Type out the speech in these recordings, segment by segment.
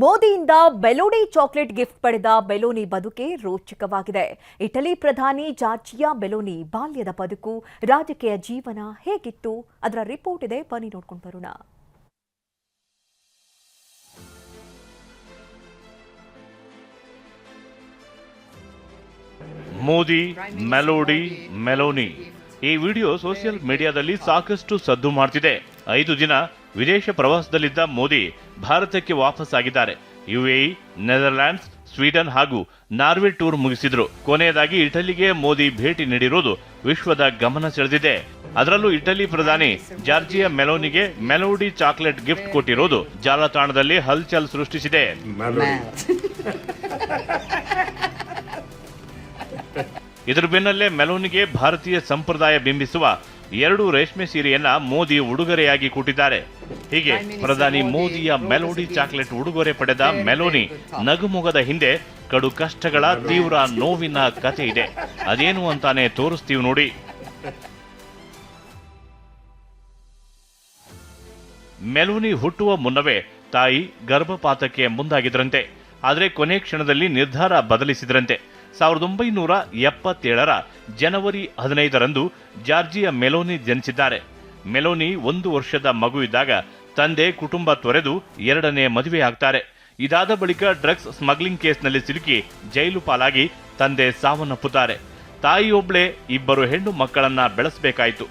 ಮೋದಿಯಿಂದ melody chocolate gift ಪಡೆದ Meloni ಬದುಕೆ ರೋಚಕವಾಗಿದೆ. Italy ಪ್ರಧಾನಿ ಜಾರ್ಜಿಯಾ ಮೆಲೋನಿ ಬಾಲ್ಯದ ಬದುಕು, ರಾಜಕೀಯ ಜೀವನ ಹೇಗಿತ್ತು ಅದರ ರಿಪೋರ್ಟ್ ಇದೆ, ಬನ್ನಿ ನೋಡ್ಕೊಂಡು ಬರೋಣ. ಮೋದಿ, ಮೆಲೋಡಿ, ಮೆಲೋನಿ ಈ ವಿಡಿಯೋ ಸೋಷಿಯಲ್ ಮೀಡಿಯಾದಲ್ಲಿ ಸಾಕಷ್ಟು ಸದ್ದು ಮಾಡ್ತಿದೆ. 5 ದಿನ ವಿದೇಶ ಪ್ರವಾಸದಲ್ಲಿದ್ದ ಮೋದಿ ಭಾರತಕ್ಕೆ ವಾಪಸ್ಸಾಗಿದ್ದಾರೆ. ಯುಎಇ, ನೆದರ್ಲ್ಯಾಂಡ್ಸ್, ಸ್ವೀಡನ್ ಹಾಗೂ ನಾರ್ವೆ ಟೂರ್ ಮುಗಿಸಿದ್ರು. ಕೊನೆಯದಾಗಿ ಇಟಲಿಗೆ ಮೋದಿ ಭೇಟಿ ನೀಡಿರುವುದು ವಿಶ್ವದ ಗಮನ ಸೆಳೆದಿದೆ. ಅದರಲ್ಲೂ ಇಟಲಿ ಪ್ರಧಾನಿ ಜಾರ್ಜಿಯಾ ಮೆಲೋನಿಗೆ ಮೆಲೋಡಿ ಚಾಕ್ಲೇಟ್ ಗಿಫ್ಟ್ ಕೊಟ್ಟಿರೋದು ಜಾಲತಾಣದಲ್ಲಿ ಹಲ್ಚಲ್ ಸೃಷ್ಟಿಸಿದೆ. ಇದರ ಬೆನ್ನಲ್ಲೇ ಮೆಲೋನಿಗೆ ಭಾರತೀಯ ಸಂಪ್ರದಾಯ ಬಿಂಬಿಸುವ 2 ರೇಷ್ಮೆ ಸೀರೆಯನ್ನ ಮೋದಿ ಉಡುಗೊರೆಯಾಗಿ ಕೊಟ್ಟಿದ್ದಾರೆ. ಹೀಗೆ ಪ್ರಧಾನಿ ಮೋದಿಯ ಮೆಲೋಡಿ ಚಾಕ್ಲೇಟ್ ಉಡುಗೊರೆ ಪಡೆದ ಮೆಲೋನಿ ನಗುಮೊಗದ ಹಿಂದೆ ಕಡು ಕಷ್ಟಗಳ ತೀವ್ರ ನೋವಿನ ಕಥೆ ಇದೆ. ಅದೇನು ಅಂತಾನೆ ತೋರಿಸ್ತೀವಿ ನೋಡಿ. ಮೆಲೋನಿ ಹುಟ್ಟುವ ಮುನ್ನವೇ ತಾಯಿ ಗರ್ಭಪಾತಕ್ಕೆ ಮುಂದಾಗಿದ್ರಂತೆ. ಆದರೆ ಕೊನೆ ಕ್ಷಣದಲ್ಲಿ ನಿರ್ಧಾರ ಬದಲಿಸಿದ್ರಂತೆ. 1977ರ ಜನವರಿ 15ರಂದು ಜಾರ್ಜಿಯಾ ಮೆಲೋನಿ ಜನಿಸಿದ್ದಾರೆ. ಮೆಲೋನಿ 1 ವರ್ಷದ ಮಗು ಇದ್ದಾಗ ತಂದೆ ಕುಟುಂಬ ತೊರೆದು 2ನೇ ಮದುವೆ ಆಗ್ತಾರೆ. ಇದಾದ ಬಳಿಕ ಡ್ರಗ್ಸ್ ಸ್ಮಗ್ಲಿಂಗ್ ಕೇಸ್ನಲ್ಲಿ ಸಿಲುಕಿ ಜೈಲು ಪಾಲಾಗಿ ತಂದೆ ಸಾವನ್ನಪ್ಪುತ್ತಾರೆ. ತಾಯಿಯೊಬ್ಳೆ 2 ಹೆಣ್ಣು ಮಕ್ಕಳನ್ನ ಬೆಳೆಸಬೇಕಾಯಿತು.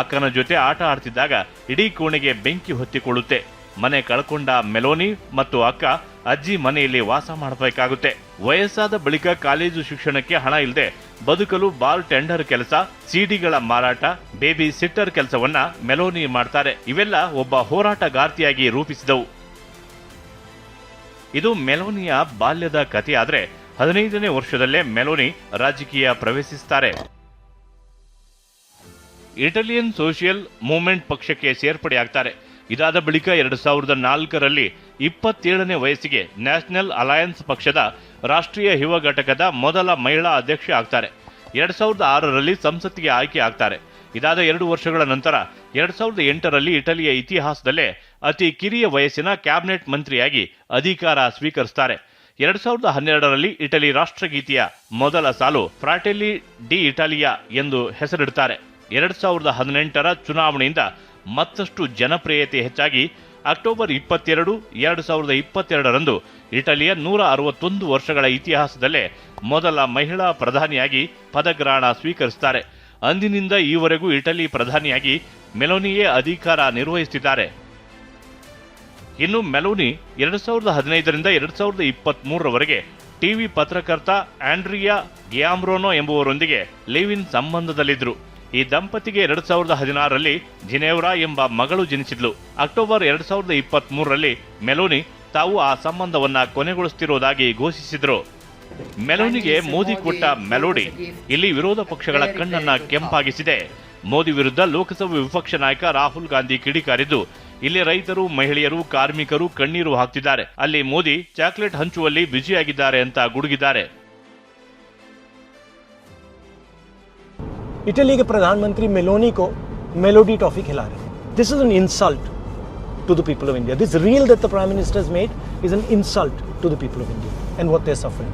ಅಕ್ಕನ ಜೊತೆ ಆಟ ಆಡ್ತಿದ್ದಾಗ ಇಡೀ ಕೋಣೆಗೆ ಬೆಂಕಿ ಹೊತ್ತಿಕೊಳ್ಳುತ್ತೆ. ಮನೆ ಕಳ್ಕೊಂಡ ಮೆಲೋನಿ ಮತ್ತು ಅಕ್ಕ ಅಜ್ಜಿ ಮನೆಯಲ್ಲಿ ವಾಸ ಮಾಡಬೇಕಾಗುತ್ತೆ. ವಯಸ್ಸಾದ ಬಳಿಕ ಕಾಲೇಜು ಶಿಕ್ಷಣಕ್ಕೆ ಹಣ ಇಲ್ಲದೆ ಬದುಕಲು ಬಾರ್ ಟೆಂಡರ್ ಕೆಲಸ, ಸಿಡಿಗಳ ಮಾರಾಟ, ಬೇಬಿ ಸಿಟ್ಟರ್ ಕೆಲಸವನ್ನ ಮೆಲೋನಿ ಮಾಡ್ತಾರೆ. ಇವೆಲ್ಲ ಒಬ್ಬ ಹೋರಾಟಗಾರ್ತಿಯಾಗಿ ರೂಪಿಸಿದವು. ಇದು ಮೆಲೋನಿಯ ಬಾಲ್ಯದ ಕಥೆಯಾದ್ರೆ 15ನೇ ವರ್ಷದಲ್ಲೇ ಮೆಲೋನಿ ರಾಜಕೀಯ ಪ್ರವೇಶಿಸುತ್ತಾರೆ. ಇಟಾಲಿಯನ್ ಸೋಷಿಯಲ್ ಮೂವ್ಮೆಂಟ್ ಪಕ್ಷಕ್ಕೆ ಸೇರ್ಪಡೆಯಾಗ್ತಾರೆ. ಇದಾದ ಬಳಿಕ 2004ರಲ್ಲಿ 27ನೇ ವಯಸ್ಸಿಗೆ ನ್ಯಾಷನಲ್ ಅಲಯನ್ಸ್ ಪಕ್ಷದ ರಾಷ್ಟ್ರೀಯ ಯುವ ಘಟಕದ ಮೊದಲ ಮಹಿಳಾ ಅಧ್ಯಕ್ಷೆ ಆಗ್ತಾರೆ. 2006ರಲ್ಲಿ ಸಂಸತ್ತಿಗೆ ಆಯ್ಕೆ ಆಗ್ತಾರೆ. ಇದಾದ 2 ವರ್ಷಗಳ ನಂತರ 2008ರಲ್ಲಿ ಇಟಲಿಯ ಇತಿಹಾಸದಲ್ಲೇ ಅತಿ ಕಿರಿಯ ವಯಸ್ಸಿನ ಕ್ಯಾಬಿನೆಟ್ ಮಂತ್ರಿಯಾಗಿ ಅಧಿಕಾರ ಸ್ವೀಕರಿಸುತ್ತಾರೆ. 2012ರಲ್ಲಿ ಇಟಲಿ ರಾಷ್ಟ್ರಗೀತೆಯ ಮೊದಲ ಸಾಲು ಫ್ರಾಟೆಲ್ಲಿ ಡಿ ಇಟಾಲಿಯಾ ಎಂದು ಹೆಸರಿಡುತ್ತಾರೆ. 2018ರ ಚುನಾವಣೆಯಿಂದ ಮತ್ತಷ್ಟು ಜನಪ್ರಿಯತೆ ಹೆಚ್ಚಾಗಿ ಅಕ್ಟೋಬರ್ 22, 2022ರಂದು ಇಟಲಿಯ 161 ವರ್ಷಗಳ ಇತಿಹಾಸದಲ್ಲೇ ಮೊದಲ ಮಹಿಳಾ ಪ್ರಧಾನಿಯಾಗಿ ಪದಗ್ರಹಣ ಸ್ವೀಕರಿಸುತ್ತಾರೆ. ಅಂದಿನಿಂದ ಈವರೆಗೂ ಇಟಲಿ ಪ್ರಧಾನಿಯಾಗಿ ಮೆಲೋನಿಯೇ ಅಧಿಕಾರ ನಿರ್ವಹಿಸುತ್ತಿದ್ದಾರೆ. ಇನ್ನು ಮೆಲೋನಿ 2015ರಿಂದ 2023ರವರೆಗೆ ಟಿವಿ ಪತ್ರಕರ್ತ ಆಂಡ್ರಿಯಾ ಗಿಯಾಮ್ರೋನೋ ಎಂಬುವರೊಂದಿಗೆ ಲಿವ್ ಇನ್ ಸಂಬಂಧದಲ್ಲಿದ್ದರು. ಈ ದಂಪತಿಗೆ 2016ರಲ್ಲಿ ಜಿನೇವ್ರಾ ಎಂಬ ಮಗಳು ಜನಿಸಿದ್ಲು. ಅಕ್ಟೋಬರ್ 2023ರಲ್ಲಿ ಮೆಲೋನಿ ತಾವು ಆ ಸಂಬಂಧವನ್ನ ಕೊನೆಗೊಳಿಸುತ್ತಿರುವುದಾಗಿ ಘೋಷಿಸಿದ್ರು. ಮೆಲೋನಿಗೆ ಮೋದಿ ಕೊಟ್ಟ ಮೆಲೋಡಿ ಇಲ್ಲಿ ವಿರೋಧ ಪಕ್ಷಗಳ ಕಣ್ಣನ್ನ ಕೆಂಪಾಗಿಸಿದೆ. ಮೋದಿ ವಿರುದ್ಧ ಲೋಕಸಭಾ ವಿಪಕ್ಷ ನಾಯಕ ರಾಹುಲ್ ಗಾಂಧಿ ಕಿಡಿಕಾರಿದ್ದು ಇಲ್ಲಿ ರೈತರು, ಮಹಿಳೆಯರು, ಕಾರ್ಮಿಕರು ಕಣ್ಣೀರು ಹಾಕ್ತಿದ್ದಾರೆ. ಅಲ್ಲಿ ಮೋದಿ ಚಾಕ್ಲೇಟ್ ಹಂಚುವಲ್ಲಿ ಬ್ಯುಸಿಯಾಗಿದ್ದಾರೆ ಅಂತ ಗುಡುಗಿದ್ದಾರೆ. इटली के प्रधानमंत्री मेलोनी को मेलोडी टॉफी खिला रहे हैं. This is an insult to the people of India. This reel that the Prime Minister has made is an insult to the people of India and what they're suffering.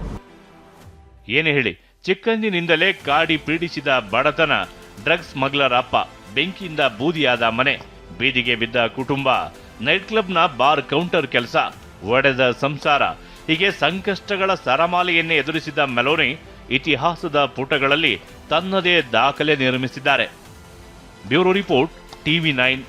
ಏನೇ ಹೇಳಿ, ಚಿಕ್ಕಂದಿನಿಂದಲೇ ಕಾಡಿ ಪೀಡಿಸಿದ ಬಡತನ, drugs smuggler ಅಪ್ಪ, ಬೆಂಕಿಯಿಂದ ಬೂದಿಯಾದ ಮನೆ, ಬೀದಿಗೆ ಬಿದ್ದ ಕುಟುಂಬ, ನೈಟ್ ಕ್ಲಬ್ನ ಬಾರ್ ಕೌಂಟರ್ ಕೆಲಸ, ಒಡೆದ ಸಂಸಾರ, ಹೀಗೆ ಸಂಕಷ್ಟಗಳ ಸರಮಾಲೆಯನ್ನೇ ಎದುರಿಸಿದ ಮೆಲೋನಿ ಇತಿಹಾಸದ ಪುಟಗಳಲ್ಲಿ ತನ್ನದೇ ದಾಖಲೆ ನಿರ್ಮಿಸಿದ್ದಾರೆ. Bureau report, TV9.